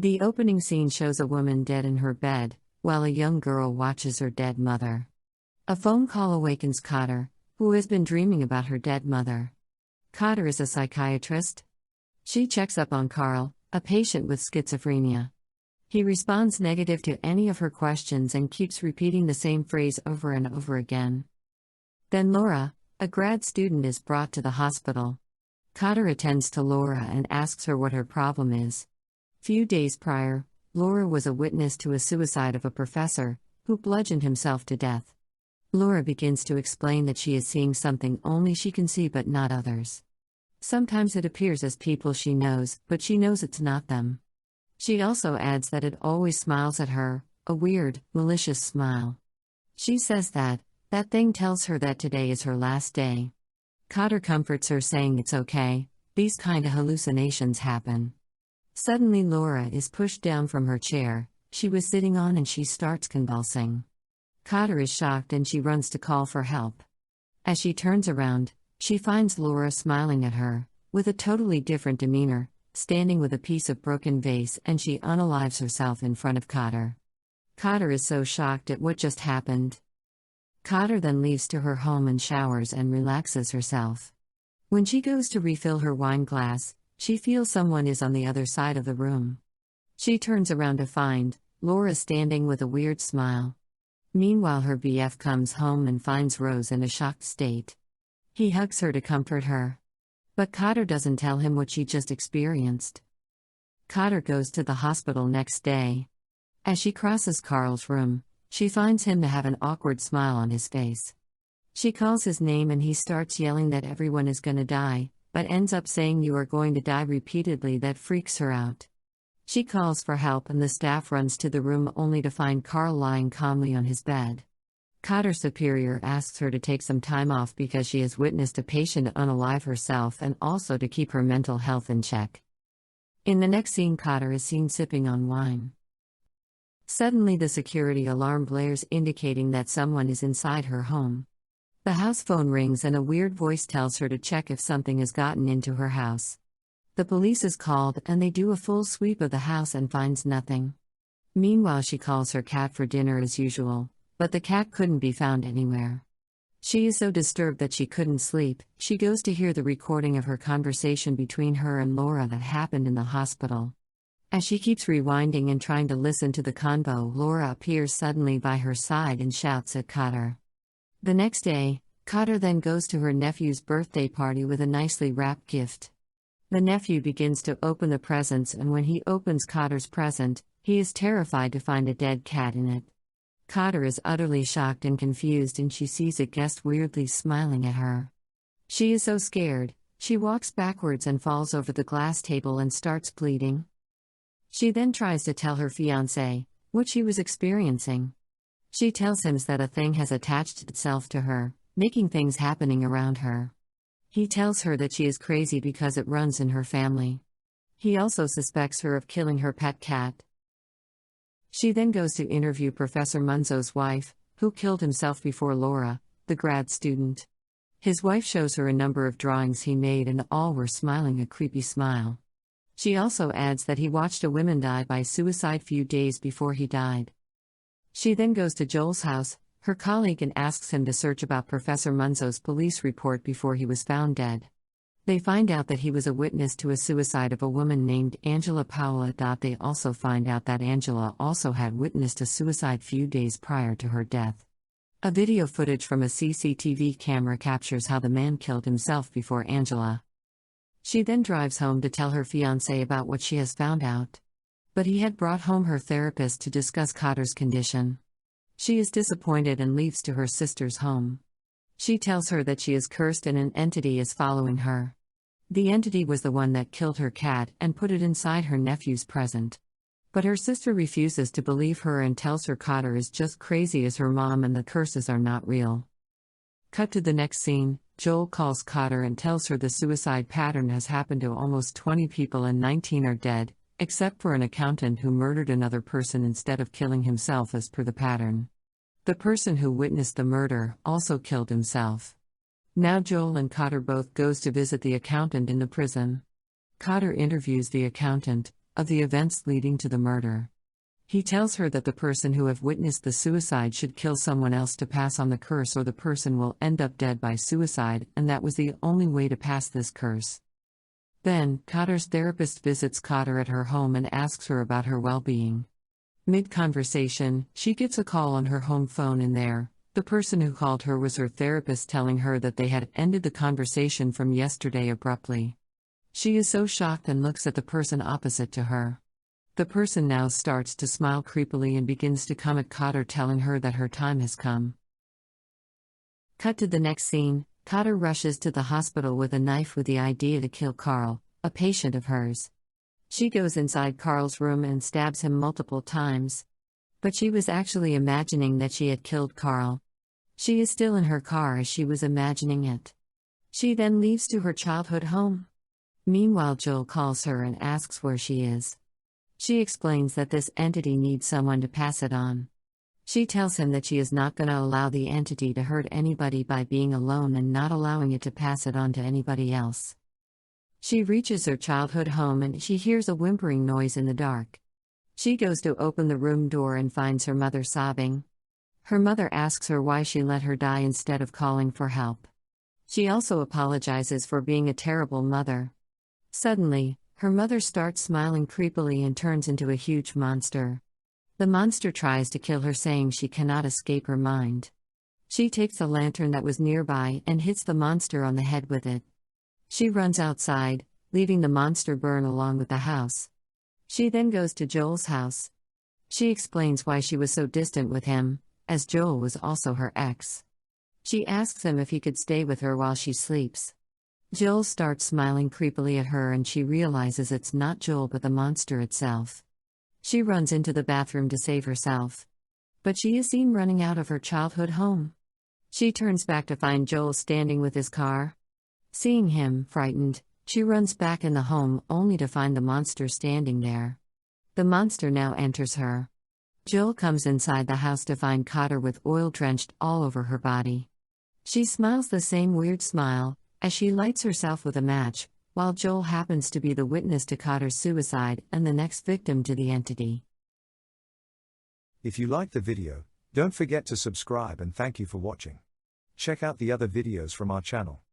The opening scene shows a woman dead in her bed, while a young girl watches her dead mother. A phone call awakens Cotter, who has been dreaming about her dead mother. Cotter is a psychiatrist. She checks up on Carl, a patient with schizophrenia. He responds negative to any of her questions and keeps repeating the same phrase over and over again. Then Laura, a grad student, is brought to the hospital. Cotter attends to Laura and asks her what her problem is. Few days prior, Laura was a witness to a suicide of a professor, who bludgeoned himself to death. Laura begins to explain that she is seeing something only she can see but not others. Sometimes it appears as people she knows, but she knows it's not them. She also adds that it always smiles at her, a weird, malicious smile. She says that thing tells her that today is her last day. Cotter comforts her, saying it's okay, these kinda hallucinations happen. Suddenly Laura is pushed down from her chair she was sitting on and she starts convulsing. Cotter is shocked and she runs to call for help. As she turns around, she finds Laura smiling at her, with a totally different demeanor, standing with a piece of broken vase, and she unalives herself in front of Cotter. Cotter is so shocked at what just happened. Cotter then leaves to her home and showers and relaxes herself. When she goes to refill her wine glass, she feels someone is on the other side of the room. She turns around to find Laura standing with a weird smile. Meanwhile, her BF comes home and finds Rose in a shocked state. He hugs her to comfort her. But Cotter doesn't tell him what she just experienced. Cotter goes to the hospital next day. As she crosses Carl's room, she finds him to have an awkward smile on his face. She calls his name and he starts yelling that everyone is gonna die, but ends up saying "you are going to die" repeatedly. That freaks her out. She calls for help and the staff runs to the room only to find Carl lying calmly on his bed. Cotter's superior asks her to take some time off because she has witnessed a patient unalive herself and also to keep her mental health in check. In the next scene, Cotter is seen sipping on wine. Suddenly the security alarm blares, indicating that someone is inside her home. The house phone rings and a weird voice tells her to check if something has gotten into her house. The police is called and they do a full sweep of the house and finds nothing. Meanwhile, she calls her cat for dinner as usual, but the cat couldn't be found anywhere. She is so disturbed that she couldn't sleep. She goes to hear the recording of her conversation between her and Laura that happened in the hospital. As she keeps rewinding and trying to listen to the convo, Laura appears suddenly by her side and shouts at Cotter. The next day, Cotter then goes to her nephew's birthday party with a nicely wrapped gift. The nephew begins to open the presents, and when he opens Cotter's present, he is terrified to find a dead cat in it. Cotter is utterly shocked and confused, and she sees a guest weirdly smiling at her. She is so scared, she walks backwards and falls over the glass table and starts bleeding. She then tries to tell her fiancé what she was experiencing. She tells him that a thing has attached itself to her, making things happening around her. He tells her that she is crazy because it runs in her family. He also suspects her of killing her pet cat. She then goes to interview Professor Munzo's wife, who killed himself before Laura, the grad student. His wife shows her a number of drawings he made and all were smiling a creepy smile. She also adds that he watched a woman die by suicide few days before he died. She then goes to Joel's house, her colleague, and asks him to search about Professor Munzo's police report before he was found dead. They find out that he was a witness to a suicide of a woman named Angela Paola. They also find out that Angela also had witnessed a suicide few days prior to her death. A video footage from a CCTV camera captures how the man killed himself before Angela. She then drives home to tell her fiancé about what she has found out. But he had brought home her therapist to discuss Cotter's condition. She is disappointed and leaves to her sister's home. She tells her that she is cursed and an entity is following her. The entity was the one that killed her cat and put it inside her nephew's present. But her sister refuses to believe her and tells her Cotter is just crazy as her mom and the curses are not real. Cut to the next scene. Joel calls Cotter and tells her the suicide pattern has happened to almost 20 people and 19 are dead, except for an accountant who murdered another person instead of killing himself as per the pattern. The person who witnessed the murder also killed himself. Now Joel and Cotter both goes to visit the accountant in the prison. Cotter interviews the accountant, of the events leading to the murder. He tells her that the person who have witnessed the suicide should kill someone else to pass on the curse, or the person will end up dead by suicide, and that was the only way to pass this curse. Then, Khater's therapist visits Khater at her home and asks her about her well-being. Mid-conversation, she gets a call on her home phone, and the person who called her was her therapist, telling her that they had ended the conversation from yesterday abruptly. She is so shocked and looks at the person opposite to her. The person now starts to smile creepily and begins to come at Khater, telling her that her time has come. Cut to the next scene. Khater rushes to the hospital with a knife with the idea to kill Carl, a patient of hers. She goes inside Carl's room and stabs him multiple times. But she was actually imagining that she had killed Carl. She is still in her car as she was imagining it. She then leaves to her childhood home. Meanwhile, Joel calls her and asks where she is. She explains that this entity needs someone to pass it on. She tells him that she is not going to allow the entity to hurt anybody by being alone and not allowing it to pass it on to anybody else. She reaches her childhood home and she hears a whimpering noise in the dark. She goes to open the room door and finds her mother sobbing. Her mother asks her why she let her die instead of calling for help. She also apologizes for being a terrible mother. Suddenly, her mother starts smiling creepily and turns into a huge monster. The monster tries to kill her, saying she cannot escape her mind. She takes a lantern that was nearby and hits the monster on the head with it. She runs outside, leaving the monster burn along with the house. She then goes to Joel's house. She explains why she was so distant with him, as Joel was also her ex. She asks him if he could stay with her while she sleeps. Joel starts smiling creepily at her and she realizes it's not Joel but the monster itself. She runs into the bathroom to save herself. But she is seen running out of her childhood home. She turns back to find Joel standing with his car. Seeing him, frightened, she runs back in the home only to find the monster standing there. The monster now enters her. Joel comes inside the house to find Khater with oil drenched all over her body. She smiles the same weird smile, as she lights herself with a match, while Joel happens to be the witness to Khater's suicide and the next victim to the entity. If you liked the video, don't forget to subscribe and thank you for watching. Check out the other videos from our channel.